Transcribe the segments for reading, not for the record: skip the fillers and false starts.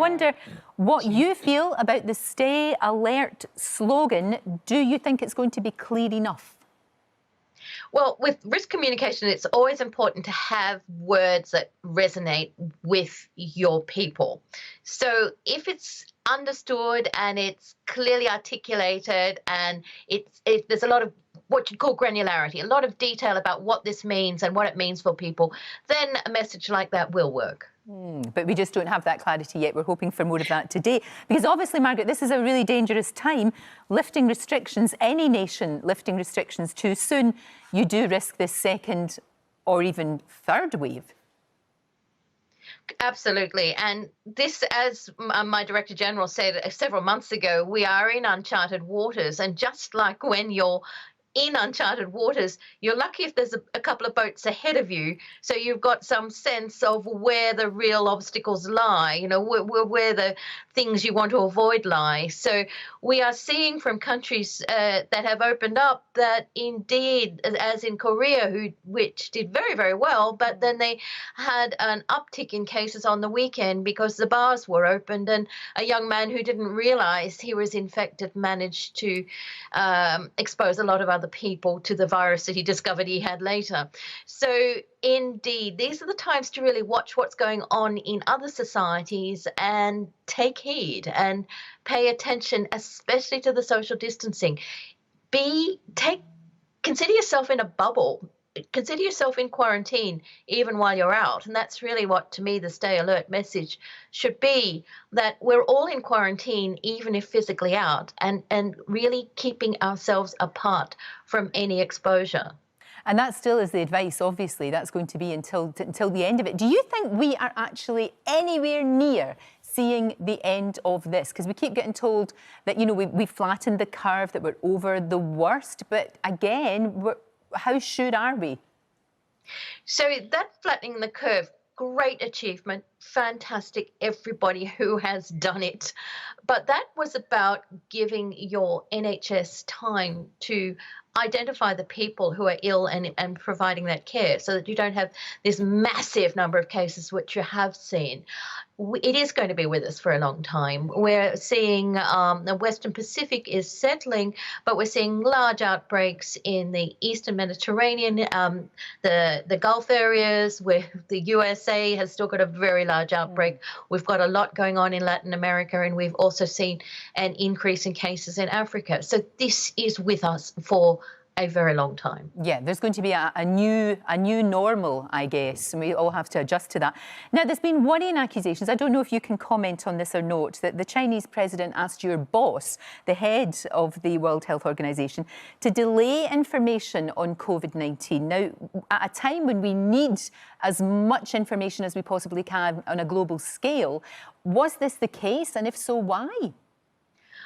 wonder what you feel about the Stay Alert slogan. Do you think it's going to be clear enough? Well, with risk communication, it's always important to have words that resonate with your people. So if it's understood and it's clearly articulated and there's a lot of what you'd call granularity, a lot of detail about what this means and what it means for people, then a message like that will work. But we just don't have that clarity yet. We're hoping for more of that today. Because obviously, Margaret, this is a really dangerous time. Lifting restrictions, any nation lifting restrictions too soon, you do risk this second or even third wave. Absolutely. And this, as my Director General said several months ago, we are in uncharted waters. And just like when you're in uncharted waters, you're lucky if there's a couple of boats ahead of you, so you've got some sense of where the real obstacles lie, you know, where the things you want to avoid lie. So we are seeing from countries that have opened up that indeed, as in Korea, which did very, very well, but then they had an uptick in cases on the weekend because the bars were opened, and a young man who didn't realize he was infected managed to expose a lot of other people to the virus that he discovered he had later. So indeed, these are the times to really watch what's going on in other societies and take heed and pay attention, especially to the social distancing. Consider yourself in a bubble. Consider yourself in quarantine even while you're out. And that's really what, to me, the Stay Alert message should be, that we're all in quarantine, even if physically out, and really keeping ourselves apart from any exposure. And that still is the advice, obviously. That's going to be until the end of it. Do you think we are actually anywhere near seeing the end of this? Because we keep getting told that, you know, we flattened the curve, that we're over the worst. But again, how sure are we? So that flattening the curve, great achievement, fantastic, everybody who has done it. But that was about giving your NHS time to identify the people who are ill and providing that care, so that you don't have this massive number of cases, which you have seen. It is going to be with us for a long time. We're seeing the Western Pacific is settling, but we're seeing large outbreaks in the Eastern Mediterranean, the Gulf areas, where the USA has still got a very large outbreak. We've got a lot going on in Latin America, and we've also seen an increase in cases in Africa. So this is with us for a very long time. Yeah, there's going to be a new normal, I guess, and we all have to adjust to that. Now, there's been worrying accusations, I don't know if you can comment on this or not, that the Chinese president asked your boss, the head of the World Health Organization, to delay information on COVID-19. Now, at a time when we need as much information as we possibly can on a global scale, was this the case? And if so, why?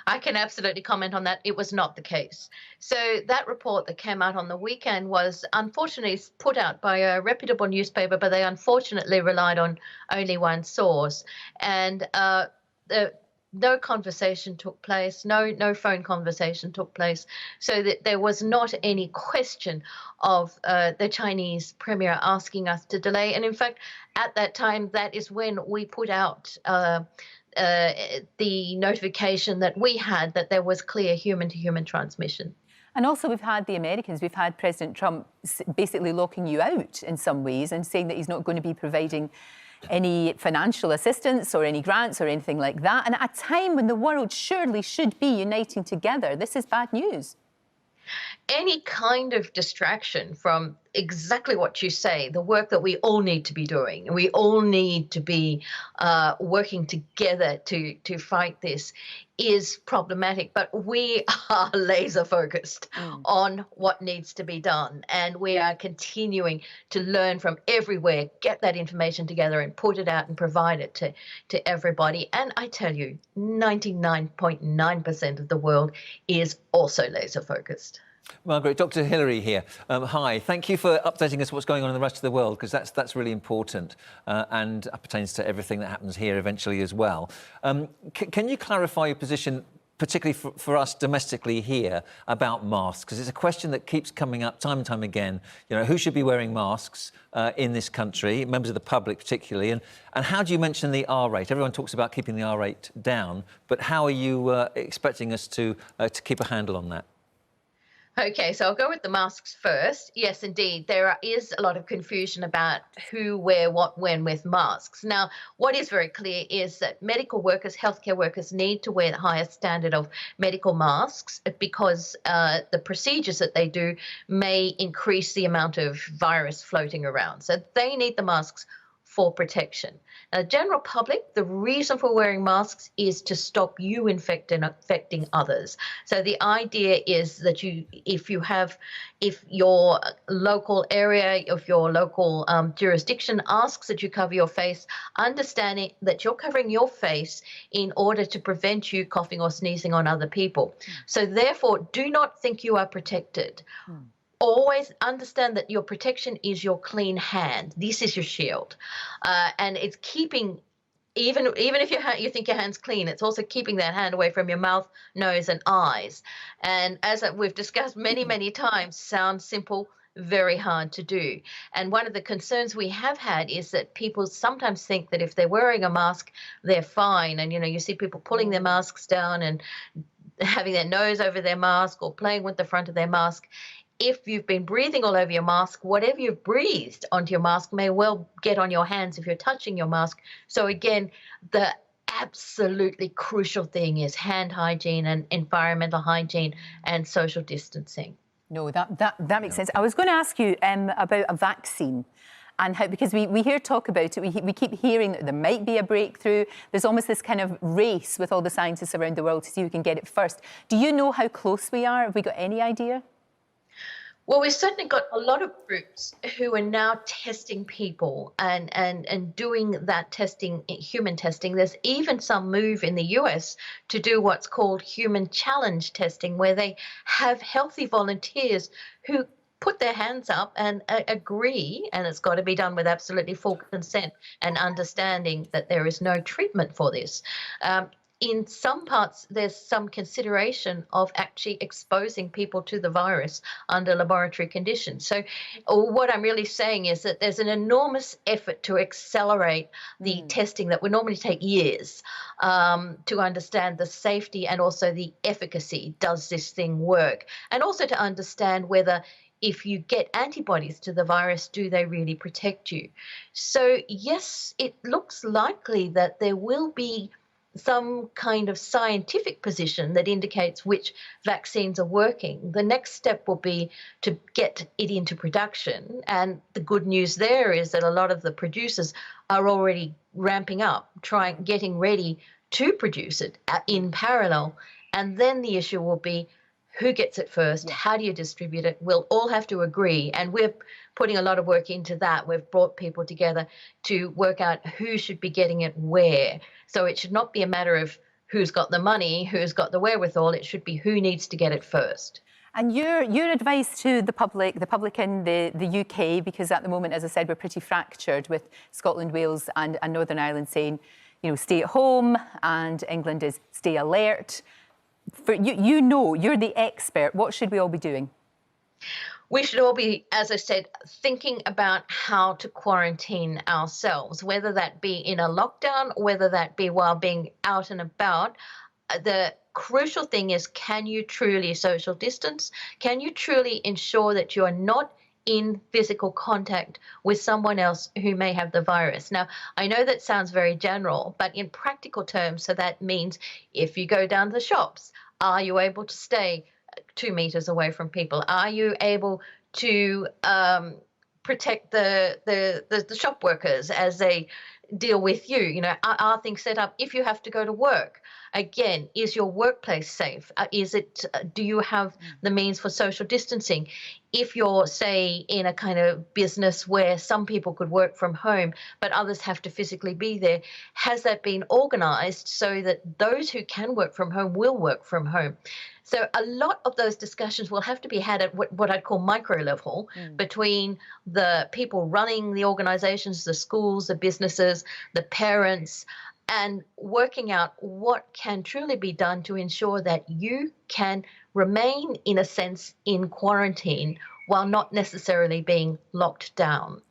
I can absolutely comment on that. It was not the case. So that report that came out on the weekend was unfortunately put out by a reputable newspaper, but they unfortunately relied on only one source. And no conversation took place, no phone conversation took place, so that there was not any question of the Chinese premier asking us to delay. And in fact, at that time, that is when we put out the notification that we had that there was clear human-to-human transmission. And also we've had the Americans, we've had President Trump basically locking you out in some ways and saying that he's not going to be providing any financial assistance or any grants or anything like that. And at a time when the world surely should be uniting together, this is bad news. Any kind of distraction from exactly what you say, the work that we all need to be doing, and we all need to be working together to fight this, is problematic. But we are laser focused on what needs to be done, and we are continuing to learn from everywhere, get that information together and put it out and provide it to everybody. And I tell you, 99.9% of the world is also laser focused. Margaret, Dr. Hillary here. Hi, thank you for updating us what's going on in the rest of the world, because that's really important and pertains to everything that happens here eventually as well. Can you clarify your position particularly for us domestically here, about masks? Because it's a question that keeps coming up time and time again. You know, who should be wearing masks in this country, members of the public particularly, and how do you mention the R rate? Everyone talks about keeping the R rate down, but how are you expecting us to keep a handle on that? Okay, so I'll go with the masks first. Yes, indeed, there is a lot of confusion about who, where, what, when with masks. Now, what is very clear is that medical workers, healthcare workers need to wear the highest standard of medical masks because the procedures that they do may increase the amount of virus floating around. So they need the masks for protection. Now, the general public, the reason for wearing masks is to stop you infecting others. So the idea is that if your local area, if your local jurisdiction asks that you cover your face, understanding that you're covering your face in order to prevent you coughing or sneezing on other people. So therefore, do not think you are protected. Always understand that your protection is your clean hand. This is your shield, and it's keeping, even if you think your hand's clean, it's also keeping that hand away from your mouth, nose, and eyes. And as we've discussed many times, sounds simple, very hard to do. And one of the concerns we have had is that people sometimes think that if they're wearing a mask, they're fine. And you see people pulling their masks down and having their nose over their mask or playing with the front of their mask. If you've been breathing all over your mask, whatever you've breathed onto your mask may well get on your hands if you're touching your mask. So again, the absolutely crucial thing is hand hygiene and environmental hygiene and social distancing. No, that makes sense. I was going to ask you about a vaccine. And how, because we hear talk about it, we keep hearing that there might be a breakthrough. There's almost this kind of race with all the scientists around the world to see who can get it first. Do you know how close we are? Have we got any idea? Well, we've certainly got a lot of groups who are now testing people and doing that testing, human testing. There's even some move in the US to do what's called human challenge testing, where they have healthy volunteers who put their hands up and agree, and it's got to be done with absolutely full consent and understanding that there is no treatment for this. In some parts, there's some consideration of actually exposing people to the virus under laboratory conditions. So what I'm really saying is that there's an enormous effort to accelerate the testing that would normally take years to understand the safety and also the efficacy. Does this thing work? And also to understand whether if you get antibodies to the virus, do they really protect you? So yes, it looks likely that there will be some kind of scientific position that indicates which vaccines are working. The next step will be to get it into production. And the good news there is that a lot of the producers are already ramping up, getting ready to produce it in parallel. And then the issue will be who gets it first? How do you distribute it? We'll all have to agree. And we're putting a lot of work into that. We've brought people together to work out who should be getting it where. So it should not be a matter of who's got the money, who's got the wherewithal. It should be who needs to get it first. And your advice to the public in the UK, because at the moment, as I said, we're pretty fractured with Scotland, Wales and Northern Ireland saying, stay at home, and England is stay alert. For you're the expert. What should we all be doing? We should all be, as I said, thinking about how to quarantine ourselves, whether that be in a lockdown, whether that be while being out and about. The crucial thing is, can you truly social distance? Can you truly ensure that you are not in physical contact with someone else who may have the virus? Now, I know that sounds very general, but in practical terms, so that means if you go down to the shops, are you able to stay 2 meters away from people? Are you able to protect the shop workers as they deal with you? Are things set up if you have to go to work? Again, is your workplace safe? Do you have the means for social distancing? If you're, say, in a kind of business where some people could work from home, but others have to physically be there, has that been organized so that those who can work from home will work from home? So a lot of those discussions will have to be had at what I'd call micro level between the people running the organizations, the schools, the businesses, the parents, and working out what can truly be done to ensure that you can remain, in a sense, in quarantine while not necessarily being locked down.